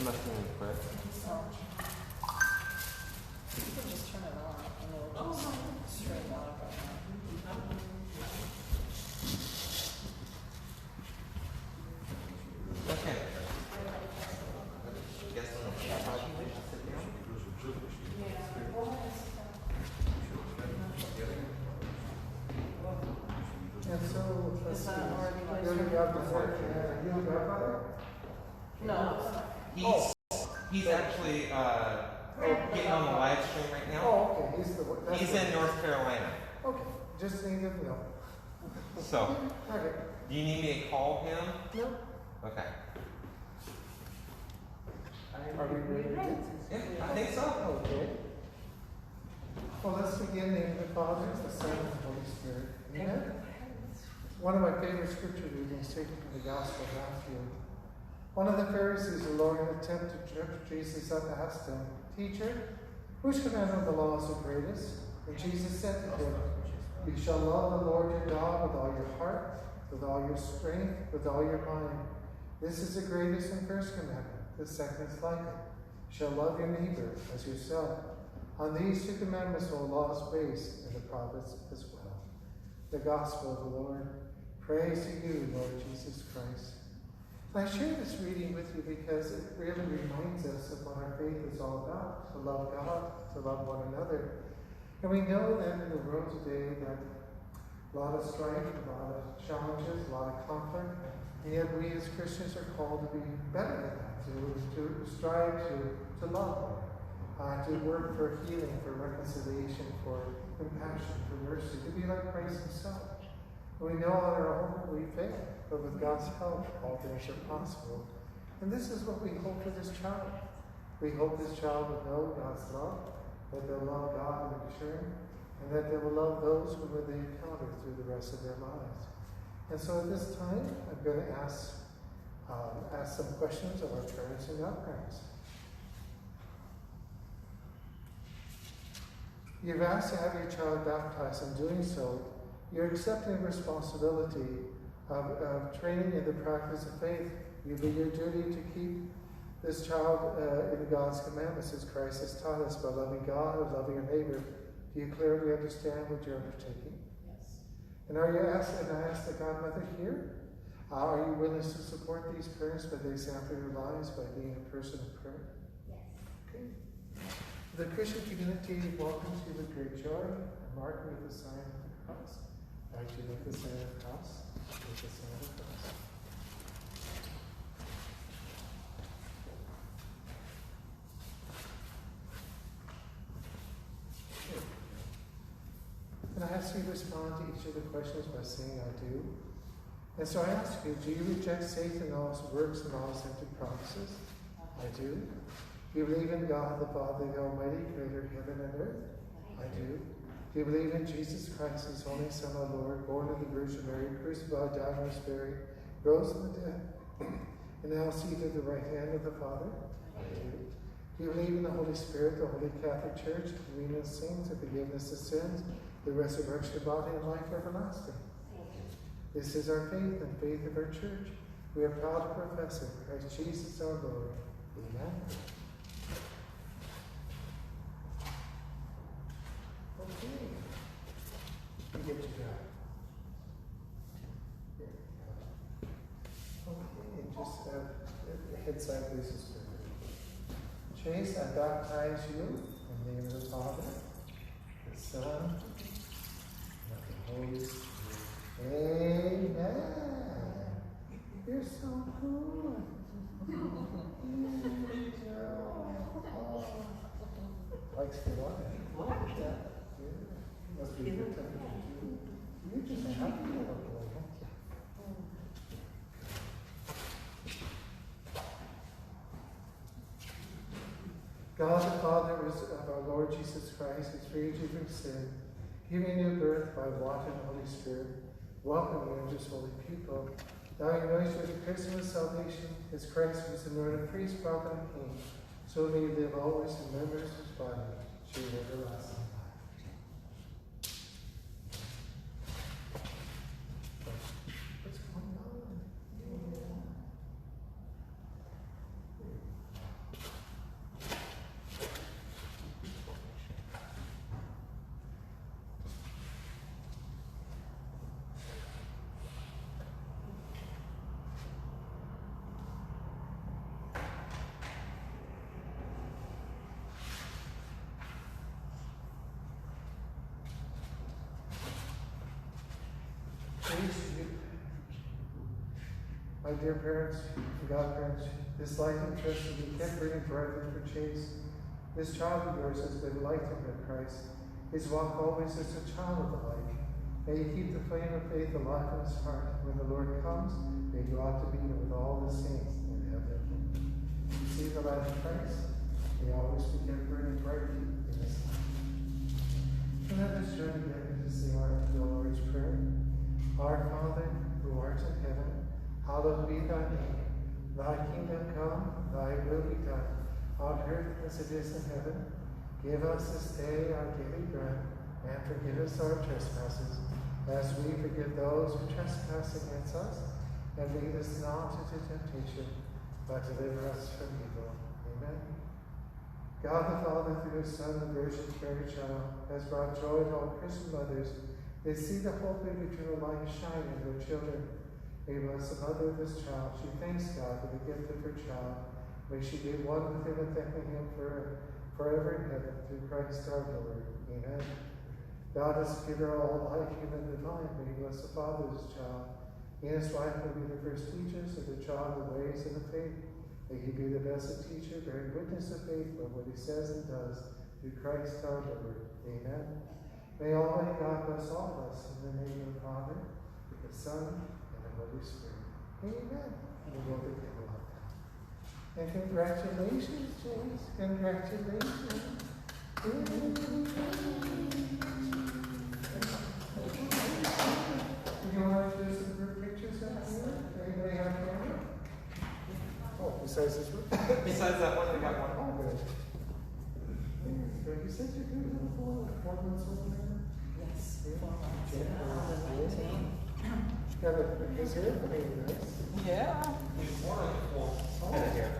must have quit. You can just turn it on and it'll just stream live right now. Okay. Guess what? Sit down. And so, let's Is see. that already You're the godfather? Are you the godfather? No. He's actually getting on the live stream right now. Oh, okay. He's in North Carolina. Okay, just needed to know. So, Okay. do you need me to call him? No. Okay. Are we ready to get Yeah, I think so. Okay. Well, let's begin in the name of the Father, the Son, and the Holy Spirit. Amen. One of my favorite scripture readings taken from the Gospel of Matthew. One of the Pharisees, the Lord, in an attempt to trip Jesus up, asked him, Teacher, which commandment of the law is the greatest? And Jesus said to him, You shall love the Lord your God with all your heart, with all your strength, with all your mind. This is the greatest and first commandment. The second is like it. You shall love your neighbor as yourself. On these two commandments the law is based, and the prophets as well. The Gospel of the Lord. Praise to you, Lord Jesus Christ. And I share this reading with you because it really reminds us of what our faith is all about, to love God, to love one another. And we know that in the world today that a lot of strife, a lot of challenges, a lot of conflict, and yet we as Christians are called to be better than that, to strive to love, to work for healing, for reconciliation, for compassion, for mercy, to be like Christ himself. We know on our own we fail, but with God's help, all things are possible. And this is what we hope for this child. We hope this child will know God's love, that they'll love God in return, and that they will love those whom they encounter through the rest of their lives. And so at this time, I'm going to ask some questions of our parents and godparents. You've asked to have your child baptized. In doing so, you're accepting the responsibility of training in the practice of faith. You do your duty to keep this child in God's commandments as Christ has taught us by loving God and loving your neighbor. Do you clearly understand what you're undertaking? Yes. And are you asked, and I ask the godmother here, are you willing to support these parents by the example of your lives by being a person of prayer? Yes. Okay. The Christian community welcomes you with great joy and mark with the sign of the cross. As you make the sign of the cross, with the sign of the cross. And I ask you to respond to each of the questions by saying, I do. And so I ask you, do you reject Satan and all his works and all his empty promises? I do. Do you believe in God the Father, the Almighty, creator of heaven and earth? I do. Do you believe in Jesus Christ, his only Son, our Lord, born of the Virgin Mary, crucified, died, and was buried, rose from the dead, and now seated at the right hand of the Father? I do. Do you believe in the Holy Spirit, the Holy Catholic Church, communion of saints, the forgiveness of sins, the resurrection of body, and life everlasting? This is our faith and faith of our church. We are proud to profess it. Christ Jesus our Lord. Amen. Okay. You get to go. Okay, just head side faces forward. Chaiss, I baptize you in the name of the Father, the Son, and of the Holy Spirit. Amen. You're so good. Likes the water. Yeah. Must be a good time. You're just a happy little boy, aren't you? God the Father of our Lord Jesus Christ has freed you from sin, giving you birth by water and the Holy Spirit. Welcome you into his holy people. Now you know you are the Christian of salvation, as Christ was the Lord and priest, prophet, and king. So may you live always in remembrance of his body, true everlasting life. What's going on? My dear parents, godparents, this light and trust will be kept burning brightly for Chaiss. This child of yours has been lightened in Christ. His walk always is a child of the light. May you keep the flame of faith alive in his heart. When the Lord comes, may you ought to be with all the saints in heaven. See the light of Christ, may always be kept burning brightly in his light. And let us join together to sing the Lord's Prayer. Our Father, who art in heaven, hallowed be thy name. Thy kingdom come, thy will be done, on earth as it is in heaven. Give us this day our daily bread, and forgive us our trespasses, as we forgive those who trespass against us. And lead us not into temptation, but deliver us from evil. Amen. God the Father, through his Son, the Virgin Mary child, has brought joy to all Christian mothers. They see the hope of eternal life shine in their children. May bless the mother of this child. She thanks God for the gift of her child. May she be one with him and thanking him forever in heaven, through Christ our Lord. Amen. God is the giver of all life, human and divine. May he bless the Father of his child. He and his wife will be the first teachers of the child the ways of the faith. May he be the blessed teacher, bearing witness of faith by what he says and does, through Christ our Lord. Amen. May Almighty God bless all of us in the name of the Father, the Son, and the Holy Spirit. Amen. And we'll begin the lockdown. And congratulations, Chaiss. Congratulations. You want to do some group pictures out here? Anybody have a camera? Oh, besides this one? Besides that one, I got one. Oh, good. You said you're doing it for 4 months old now? Yes. Yeah. 4 months. Yeah. On the 19th. Yeah, but his hair pretty nice. Yeah. He's more like a full Oh. head of hair.